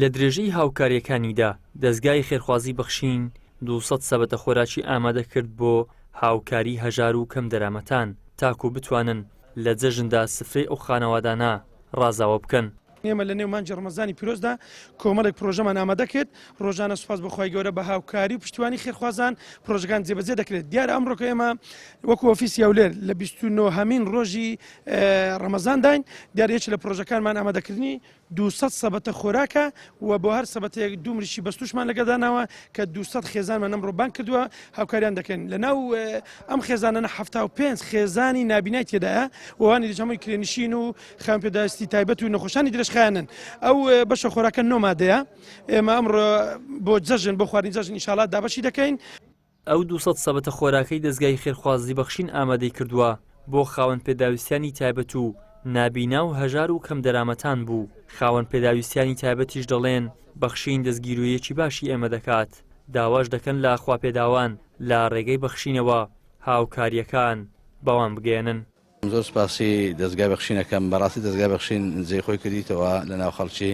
لە درێژەی هاوکاریەکانیدا دەستگای خێرخوازی بەخشین 200 سەبەتە خۆراکی ئامادە کرد بۆ هاوکاری هەژار و کەم دەرامەتان تاکو بتوانن لە جەژندا سفرەی ئەو خانەوادانە ڕازاوە بکەن. ئێمە لە نێو مانجی ڕەمەزانی پیرۆزدا کۆمەڵێک پرۆژەمان ئامادە کرد. ڕۆژانە سوپاس بەخوای گەورە بە هاوکاری و پشتیوانی خێرخوازان پرۆژەکان جێبەجێ دەکرێت. دیارە ئەمڕۆکە ئێمە وەکو ئۆفیسی هەولێر لە 29 ڕۆژی ڕەمەزان داین. دیارە یەکێک لە پرۆژەکانمان ئامادەکردنی 200 سەبەتە خۆراکە و بۆ هەر سەبەتەیەک دوو مریشی بەستوشمان لەگەداناوە کە 200 خێزانمان ئەمڕۆ بان کردووە هاوکاریان دەکەن. لەناو ئەم خێزانانە 75 خێزانی نابینای تێدایە وانی دیجەمەی کرێنشین و خاوەن پێداویستی تایبەت و نەخۆشانی درێژخایەنن. ئەو بەشە خۆراکە نۆمادەیە ئێمە ئەمڕۆ بۆ جەژن بۆ خواردنی جەژن ئینشاڵڵا دابەشی دەکەین. ئەو 200 سەبەتە خۆراکەی دەستگای خێرخوازی بەخشین ئامادەی کردووە بۆ خاوەن پێداویستیانی تایبەت و نابینا و هەژار و کەم دەرامەتان بوو. خاوەن پێداویستیانی تایبەتیش دەڵێن بەخشین دەستگیرویەکی باشی ئێمە دەکات. داواش دەکەن لە خواپێداوان لە ڕێگەی بەخشینەوە هاوکاریەکان بەوان بگەێنن. زۆر سپاسی دەستگای بەخشینەکەم بەڕاستی دەستگای بەخشین جێی خۆی کردیتەوە لە ناو خەڵکی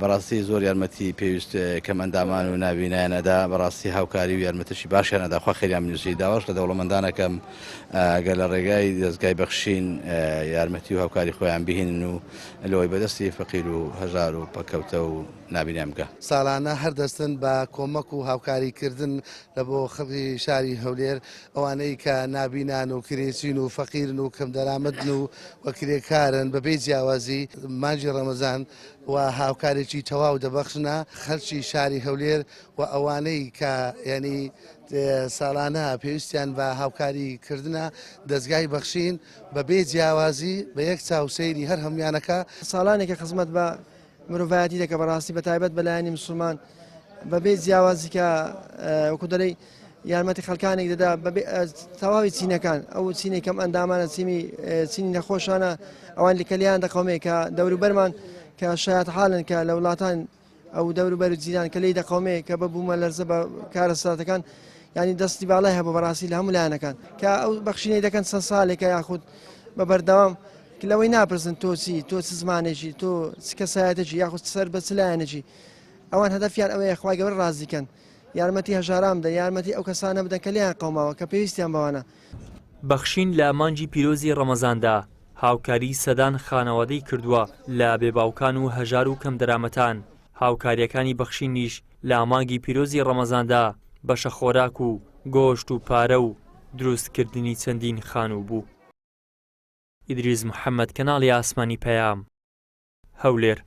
بەڕاستی زۆر یارمەتی پێویست کەم ئەندامان و نابینایەنەدا بەڕاستی هاوکاری و یارمەتیشی باشیانەدا خوا خێریان بنووسی داواش لە دەوڵەمەندانەکەم گەل لە ڕێگای دەستگای بەخشین یارمەتی و هاوکاری خۆیان بهێنن و لەوەی بەدەستی فەقیر و هەژار و پەکەوتە و نابینیان بکە. ساڵانە هەردەستن بە کۆمەک و هاوکاریکردن لە بۆ خەڵکی شاری هەولێر ئەوانەی کە نابینان و کرێچین و فەقیرن و کەم دەرامەتن و وەکرێکارن بەبێ جیاوازی مانجی ڕەمەزان و هاوکارێکی تەواو دەبەخشنە خەڵکی شاری هەولێر و ئەوانەی کە ینی ساڵانە پێویستیان بە هاوکاریکردنە دەستگای بەخشین بەبێ جیاوازی بە یەک چاوسەیری هەر هەمویانەکە ساڵانێکە خزمەت بە مرۆڤایەتی دەکە بەڕاستی بە تایبەت بەلایانی مسلمان بەبێ جیاوازی کە وەکو دەڵێ یارمەتی خەڵکانێک دەدا تەواوی چینەکان ئەو چینی کەم ئەندامانە چینی نەخۆشانە ئەوان لەکەلیان دەقەومێ کە دەوروبەرمان کە شایەت حاڵن کە لە وڵاتان ئەو دەوروبەر و جیران کە لی دەقەومێ کە بەبوومە لەرزە بە کارە ساتەکان ینی دەستی باڵای هەبوو بەڕاستی لە هەموو لایەنەکان کە ئەو بەخشینەی دەکەن چەند ساڵێکە یاخود بە بەردەوام لەوەی ناپرسن تۆچی تۆ چ زمانێکی تۆ چ کەسایەتێکی یاخود سەر بە چ لایەنێکی ئەوان هەدەفیان ئەوەیە خوای گەورە ڕازیکەن یارمەتی هەژاران بدەن یارمەتی ئەو کەسانە بدەن کە لیان قەوماوە کە پێویستیان بەوانە. بەخشین لە مانجی پیرۆزی ڕەمەزاندا هاوکاری سەدان خانەوادەی کردووە لە بێباوکان و هەژار و کەم دەرامەتان. هاوکاریەکانی بەخشینیش لە مانگی پیرۆزی ڕەمەزاندا بەشە خۆراک و گۆشت و پارە و دروستکردنی چەندین خانوو بوو. ئیدریس محەممەد کەناڵی ئاسمانی پەیام هەولێر.